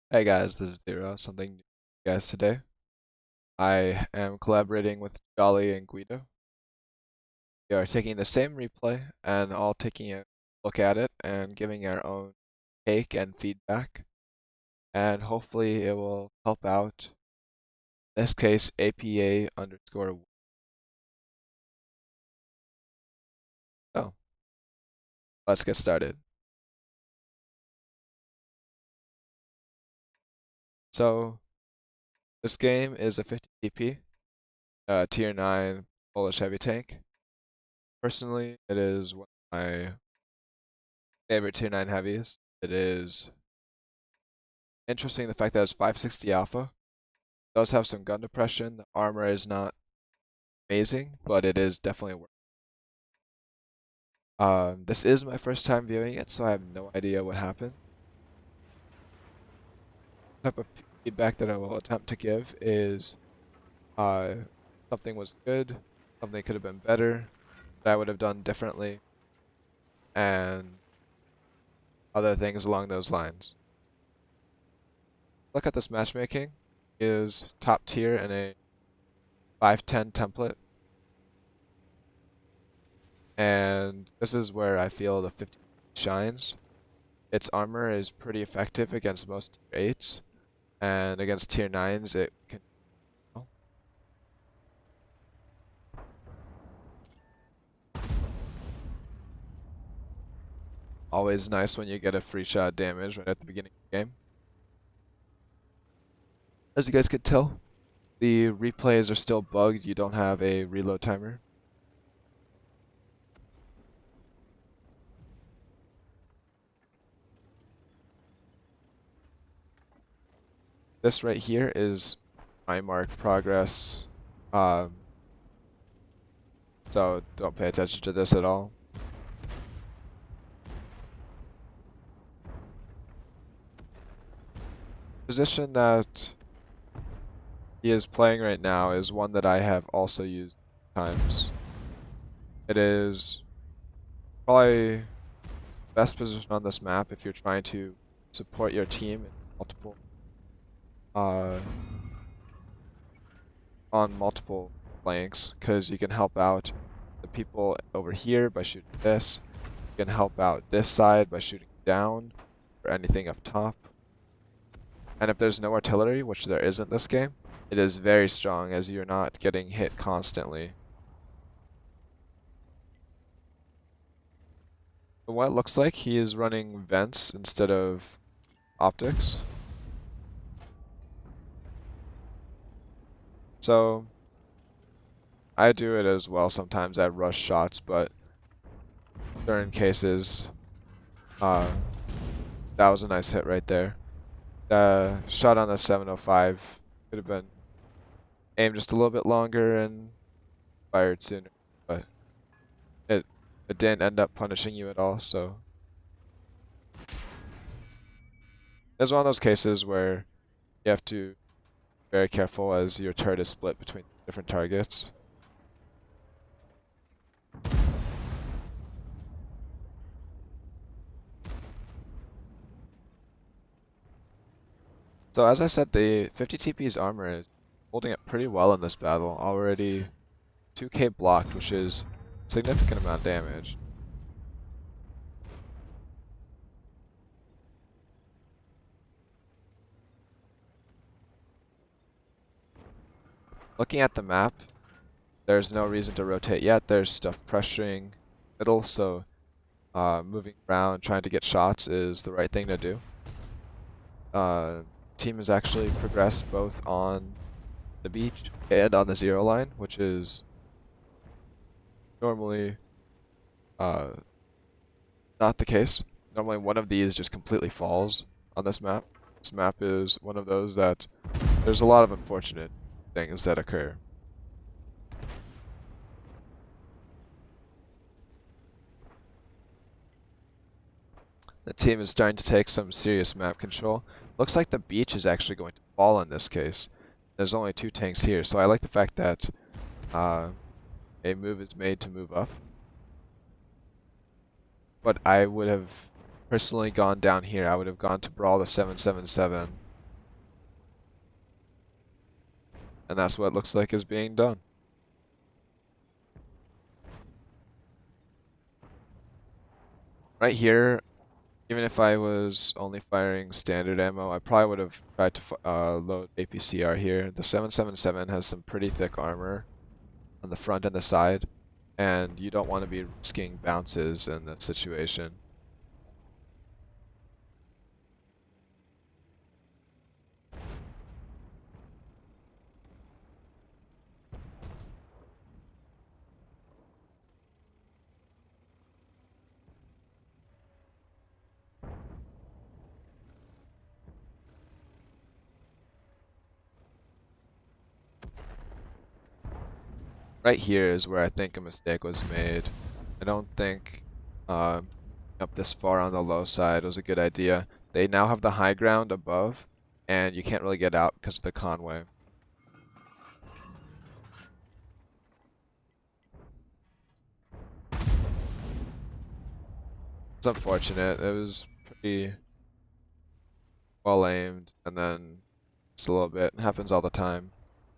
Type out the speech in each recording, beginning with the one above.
Hey guys, this is Zero. Something new for you guys today. I am collaborating with Jolly and Guido. We are taking the same replay and all taking a look at it and giving our own take and feedback. And hopefully it will help out, in this case, APA underscore. So, let's get started. So, this game is a 50 TP, tier 9 Polish heavy tank. Personally, it is one of my favorite tier 9 heavies. It is interesting the fact that it's 560 alpha. Does have some gun depression. The armor is not amazing, but it is definitely worth it. This is my first time viewing it, so I have no idea what happened. The type of feedback that I will attempt to give is something was good, something could have been better, that I would have done differently, and other things along those lines. Look at this matchmaking is top tier in a 510 template, and this is where I feel the 50 shines. Its armor is pretty effective against most tier 8s, and against tier 9s it can. Always nice when you get a free shot damage right at the beginning of the game. As you guys could tell, the replays are still bugged, you don't have a reload timer. This right here is my mark progress, um, so don't pay attention to this at all. Position that he is playing right now is one that I have also used times. It is probably the best position on this map if you're trying to support your team in uh, multiple flanks, because you can help out the people over here by shooting this. You can help out this side by shooting down or anything up top. And if there's no artillery, which there isn't this game, it is very strong as you're not getting hit constantly. From what it looks like, he is running vents instead of optics. So I do it as well. Sometimes I rush shots, but certain cases, that was a nice hit right there. Shot on the 705 could have been aimed just a little bit longer and fired sooner, but it didn't end up punishing you at all, so it's one of those cases where you have to be very careful as your turret is split between different targets. So as I said, the 50 TP's armor is holding up pretty well in this battle. Already 2k blocked, which is a significant amount of damage. Looking at the map, there's no reason to rotate yet. There's stuff pressuring middle, so moving around, trying to get shots is the right thing to do. Team has actually progressed both on the beach and on the zero line, which is normally not the case. Normally one of these just completely falls on this map. This map is one of those that there's a lot of unfortunate things that occur. The team is starting to take some serious map control. Looks like the beach is actually going to fall in this case. There's only 2 tanks here, so I like the fact that a move is made to move up. But I would have personally gone down here. I would have gone to brawl the 777 And that's what it looks like is being done. Right here, even if I was only firing standard ammo, I probably would have tried to load APCR here. The 777 has some pretty thick armor on the front and the side, and you don't want to be risking bounces in this situation. Right here is where I think a mistake was made. I don't think up this far on the low side was a good idea. They now have the high ground above, and you can't really get out because of the Conway. It's unfortunate. It was pretty well aimed, and then just a little bit. It happens all the time.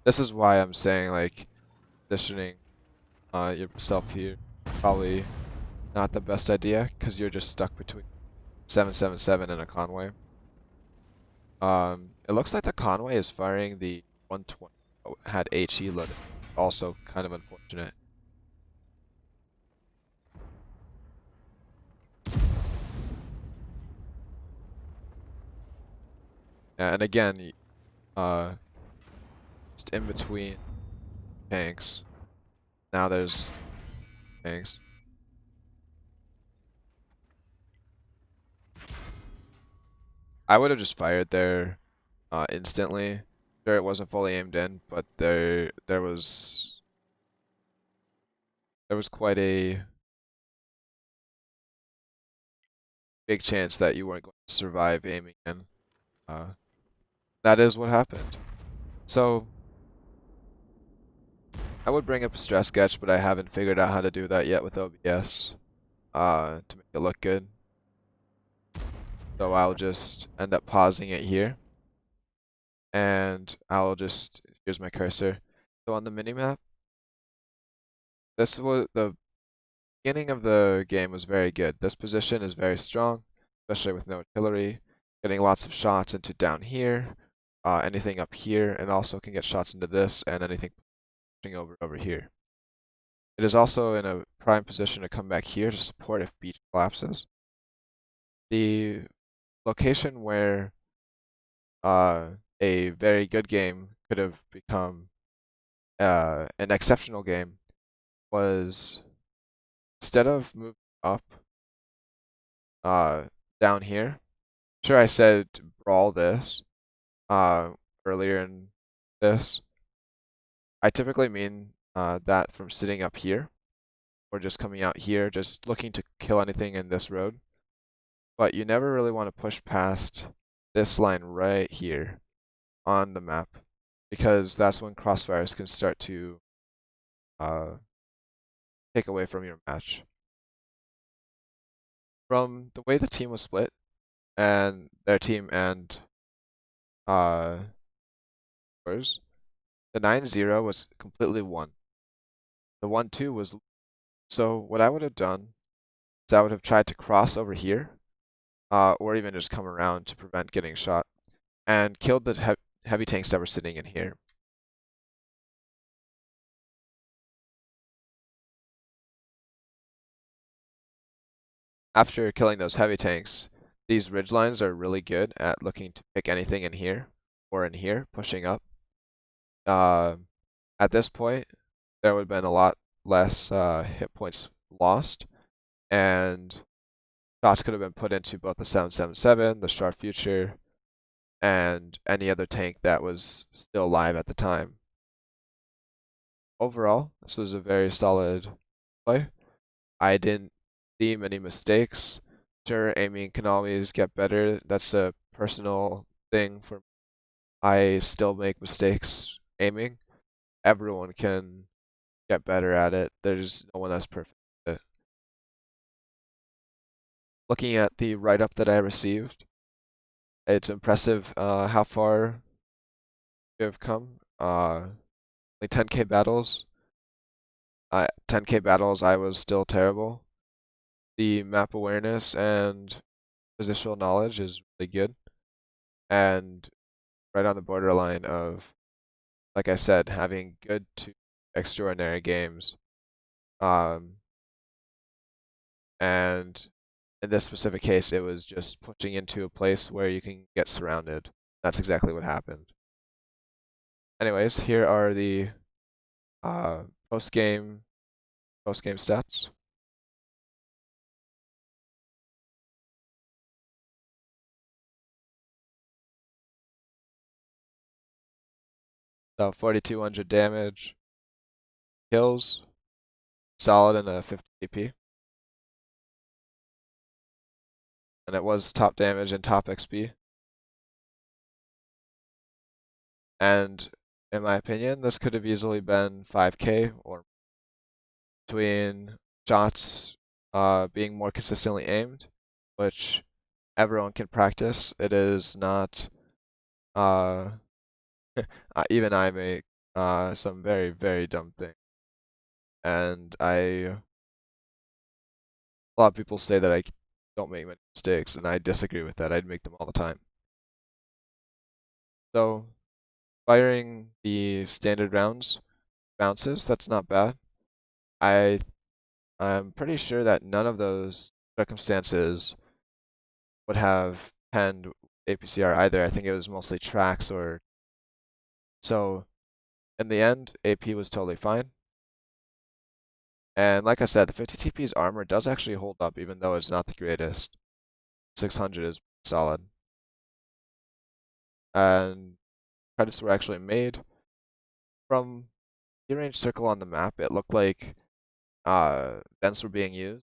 This is why I'm saying like positioning yourself here probably not the best idea because you're just stuck between 777 and a Conway. It looks like the Conway is firing the 120. Oh, had HE loaded. Also kind of unfortunate. Yeah, and again, just in between tanks. Now there's tanks. I would have just fired there instantly. Sure, it wasn't fully aimed in, but there was quite a big chance that you weren't going to survive aiming in. Uh, that is what happened. So I would bring up a stress sketch, but I haven't figured out how to do that yet with OBS to make it look good. So I'll just end up pausing it here, and here's my cursor. So on the minimap, this was the beginning of the game was very good. This position is very strong, especially with no artillery. Getting lots of shots into down here, anything up here, and also can get shots into this and anything pushing over here. It is also in a prime position to come back here to support if beach collapses. The location where a very good game could have become an exceptional game was instead of moving up uh, down here. Sure, I said brawl this uh, earlier in this. I typically mean that from sitting up here or just coming out here, just looking to kill anything in this road. But you never really want to push past this line right here on the map because that's when crossfires can start to uh, take away from your match. From the way the team was split and their team and uh, yours, the 9-0 was completely won. The 1-2 was so what I would have done is I would have tried to cross over here or even just come around to prevent getting shot and killed the heavy tanks that were sitting in here. After killing those heavy tanks, these ridge lines are really good at looking to pick anything in here or in here, pushing up. At this point, there would have been a lot less hit points lost, and shots could have been put into both the 777, the Sharp Future, and any other tank that was still alive at the time. Overall, this was a very solid play. I didn't see many mistakes. Sure, aiming can always get better. That's a personal thing for me. I still make mistakes aiming. Everyone can get better at it. There's no one that's perfect at it. Looking at the write-up that I received, it's impressive how far you have come. like 10k battles. 10k battles, I was still terrible. The map awareness and positional knowledge is really good, and right on the borderline of, like I said, having good to extraordinary games. Um, and in this specific case, it was just pushing into a place where you can get surrounded. That's exactly what happened. Anyways, here are the uh, post-game post-game stats. So 4,200 damage, kills, solid in a 50 AP, and it was top damage and top XP. And in my opinion, this could have easily been 5k or between shots being more consistently aimed, which everyone can practice. It is not, uh, even I make some very, very dumb things. And a lot of people say that I don't make many mistakes, and I disagree with that. I'd make them all the time. So, firing the standard rounds bounces, that's not bad. I I'm pretty sure that none of those circumstances would have penned APCR either. I think it was mostly tracks or so. In the end, AP was totally fine. And like I said, the 50 TP's armor does actually hold up even though it's not the greatest. 600 is solid. And credits were actually made. From the range circle on the map, it looked like vents were being used.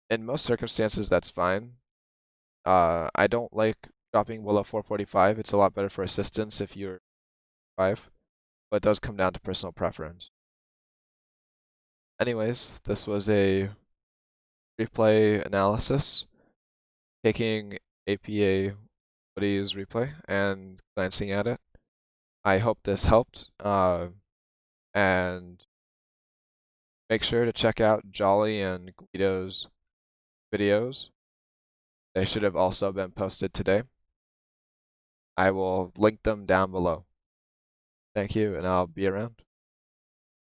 In most circumstances, that's fine. I don't like dropping Willow 445. It's a lot better for assistance if you're 5, but it does come down to personal preference. Anyways, this was a replay analysis, taking APA Woody's replay and glancing at it. I hope this helped, and make sure to check out Jolly and Guido's videos. They should have also been posted today. I will link them down below. Thank you, and I'll be around.